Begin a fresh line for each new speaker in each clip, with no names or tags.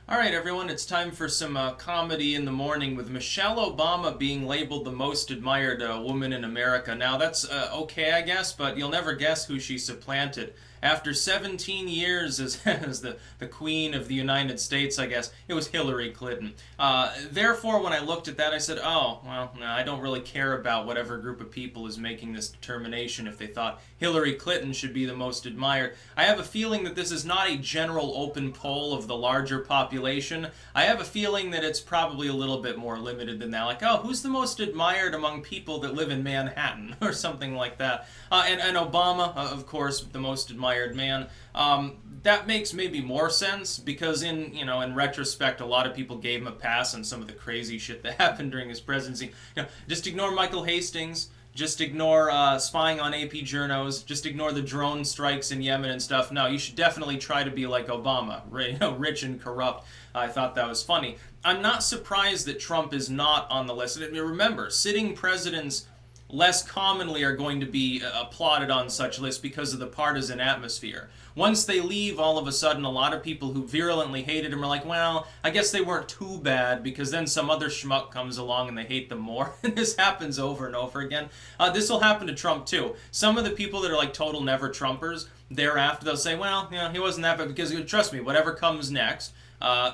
All right, everyone, it's time for some comedy in the morning with Michelle Obama being labeled the most admired woman in America. Now, that's okay, I guess, but you'll never guess who she supplanted. After 17 years as, as the Queen of the United States, I guess, it was Hillary Clinton. Therefore, when I looked at that, I said, oh, well, no, I don't really care about whatever group of people is making this determination if they thought Hillary Clinton should be the most admired. I have a feeling that this is not a general open poll of the larger population. I have a feeling that it's probably a little bit more limited than that. Like, oh, who's the most admired among people that live in Manhattan or something like that. And Obama, of course, the most admired man. That makes maybe more sense because in retrospect, a lot of people gave him a pass on some of the crazy shit that happened during his presidency. Just ignore Michael Hastings. Just ignore spying on AP journos. Just ignore the drone strikes in Yemen and stuff. No, you should definitely try to be like Obama, rich and corrupt. I thought that was funny. I'm not surprised that Trump is not on the list. Remember, sitting presidents less commonly are going to be applauded on such lists because of the partisan atmosphere. Once they leave, all of a sudden, a lot of people who virulently hated him are like, well, I guess they weren't too bad, because then some other schmuck comes along and they hate them more. And this happens over and over again. This will happen to Trump, too. Some of the people that are like total never-Trumpers, thereafter they'll say, well, he wasn't that bad, because trust me, whatever comes next,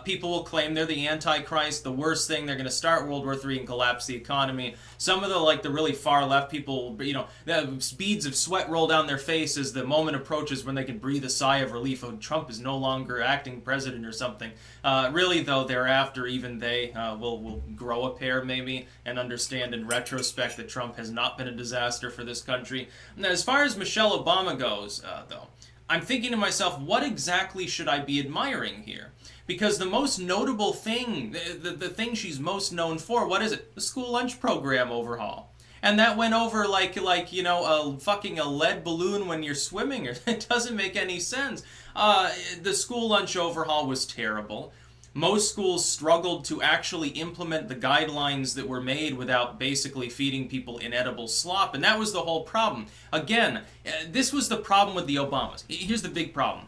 people will claim they're the Antichrist, the worst thing. They're going to start World War III and collapse the economy. Some of the really far left people, the beads of sweat roll down their face as the moment approaches when they can breathe a sigh of relief. Oh, Trump is no longer acting president or something. Really, though, thereafter, even they will grow a pair maybe and understand in retrospect that Trump has not been a disaster for this country. Now, as far as Michelle Obama goes, though, I'm thinking to myself, what exactly should I be admiring here? Because the most notable thing, the thing she's most known for, what is it? The school lunch program overhaul. And that went over like a lead balloon when you're swimming. It doesn't make any sense. The school lunch overhaul was terrible. Most schools struggled to actually implement the guidelines that were made without basically feeding people inedible slop. And that was the whole problem. Again, this was the problem with the Obamas. Here's the big problem.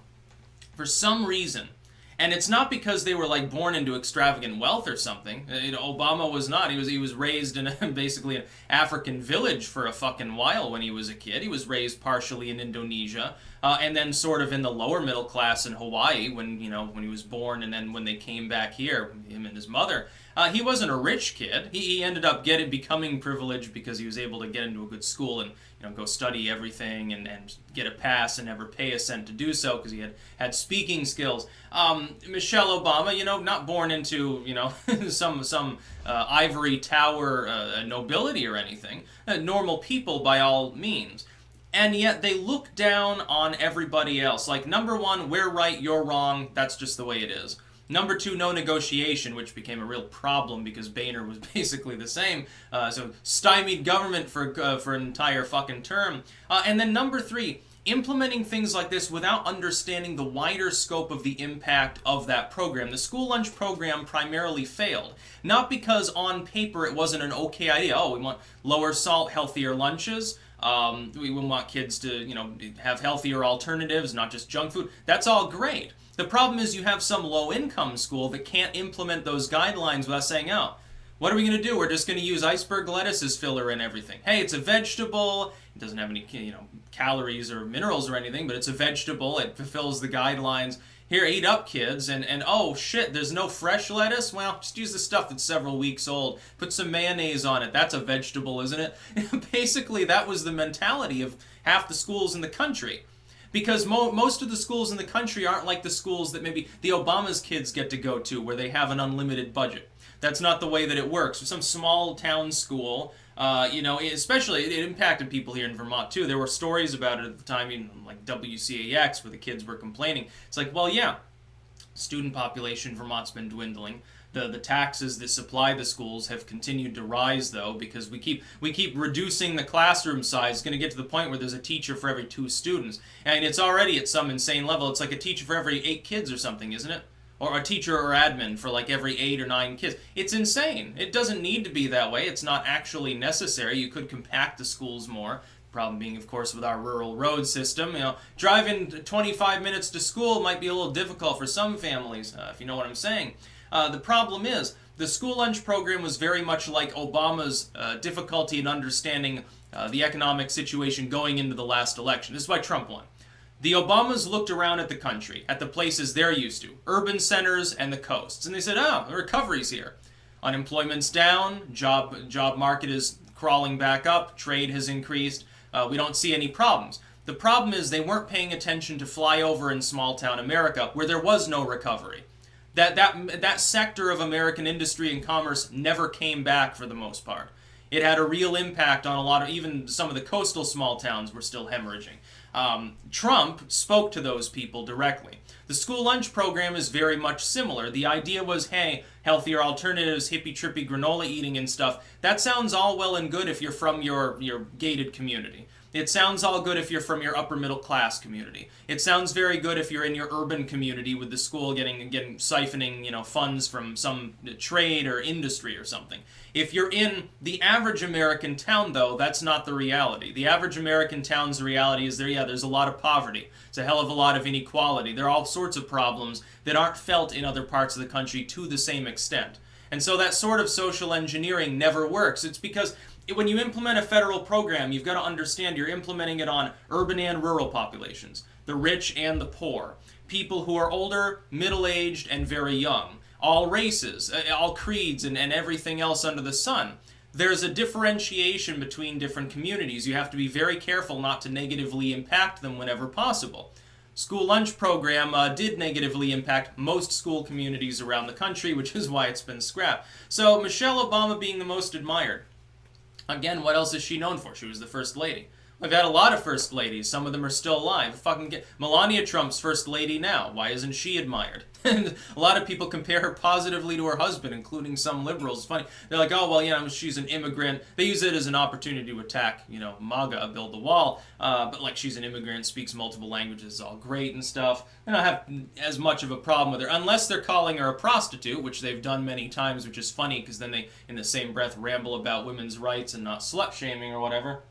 For some reason, and it's not because they were born into extravagant wealth or something. Obama was not. He was raised in basically an African village for a fucking while when he was a kid. He was raised partially in Indonesia, and then sort of in the lower middle class in Hawaii when he was born, and then when they came back here, him and his mother. He wasn't a rich kid. He ended up becoming privileged because he was able to get into a good school and go study everything and get a pass and never pay a cent to do so because he had speaking skills. Michelle Obama, not born into some ivory tower nobility or anything. Normal people by all means. And yet they look down on everybody else. Like, number one, we're right, you're wrong. That's just the way it is. Number two, no negotiation, which became a real problem because Boehner was basically the same. So stymied government for an entire fucking term. And then number three, implementing things like this without understanding the wider scope of the impact of that program. The school lunch program primarily failed. Not because on paper it wasn't an okay idea. Oh, we want lower salt, healthier lunches. We want kids to, have healthier alternatives, not just junk food. That's all great. The problem is you have some low-income school that can't implement those guidelines without saying, oh, what are we going to do? We're just going to use iceberg lettuce as filler in everything. Hey, it's a vegetable. It doesn't have any, calories or minerals or anything, but it's a vegetable. It fulfills the guidelines. Here, eat up, kids. And oh, shit, there's no fresh lettuce? Well, just use the stuff that's several weeks old. Put some mayonnaise on it. That's a vegetable, isn't it? Basically, that was the mentality of half the schools in the country. Because most of the schools in the country aren't like the schools that maybe the Obama's kids get to go to, where they have an unlimited budget. That's not the way that it works. For some small town school, especially it impacted people here in Vermont too. There were stories about it at the time, like WCAX, where the kids were complaining. It's like, well, yeah, student population in Vermont's been dwindling. The taxes that supply the schools have continued to rise, though, because we keep reducing the classroom size. It's going to get to the point where there's a teacher for every 2 students. And it's already at some insane level. It's like a teacher for every 8 kids or something, isn't it? Or a teacher or admin for every 8 or 9 kids. It's insane. It doesn't need to be that way. It's not actually necessary. You could compact the schools more, Problem being, of course, with our rural road system, driving 25 minutes to school might be a little difficult for some families, if you know what I'm saying. The problem is, the school lunch program was very much like Obama's difficulty in understanding the economic situation going into the last election. This is why Trump won. The Obamas looked around at the country, at the places they're used to, urban centers and the coasts, and they said, the recovery's here. Unemployment's down, job market is crawling back up, trade has increased, we don't see any problems. The problem is they weren't paying attention to flyover in small town America, where there was no recovery. That sector of American industry and commerce never came back for the most part. It had a real impact on a lot of, even some of the coastal small towns were still hemorrhaging. Trump spoke to those people directly. The school lunch program is very much similar. The idea was, hey, healthier alternatives, hippy-trippy granola eating and stuff. That sounds all well and good if you're from your gated community. It sounds all good if you're from your upper middle class community. It sounds very good if you're in your urban community with the school getting siphoning, funds from some trade or industry or something. If you're in the average American town, though, that's not the reality. The average American town's reality is there's a lot of poverty. It's a hell of a lot of inequality. There are all sorts of problems that aren't felt in other parts of the country to the same extent. And so that sort of social engineering never works. It's because when you implement a federal program, you've got to understand you're implementing it on urban and rural populations, the rich and the poor, people who are older, middle-aged, and very young, all races, all creeds, and everything else under the sun. There's a differentiation between different communities. You have to be very careful not to negatively impact them whenever possible. School lunch program did negatively impact most school communities around the country, which is why it's been scrapped. So Michelle Obama being the most admired. Again, what else is she known for? She was the first lady. We've had a lot of first ladies. Some of them are still alive. Melania Trump's first lady now. Why isn't she admired? And a lot of people compare her positively to her husband, including some liberals. It's funny. They're like, oh, well, she's an immigrant. They use it as an opportunity to attack, MAGA, build the wall. But like, she's an immigrant, speaks multiple languages, all great and stuff. I don't have as much of a problem with her, unless they're calling her a prostitute, which they've done many times, which is funny, because then they, in the same breath, ramble about women's rights and not slut-shaming or whatever.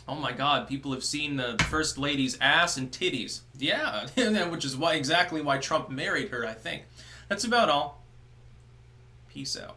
Oh my God, people have seen the First Lady's ass and titties. Yeah, which is exactly why Trump married her, I think. That's about all. Peace out.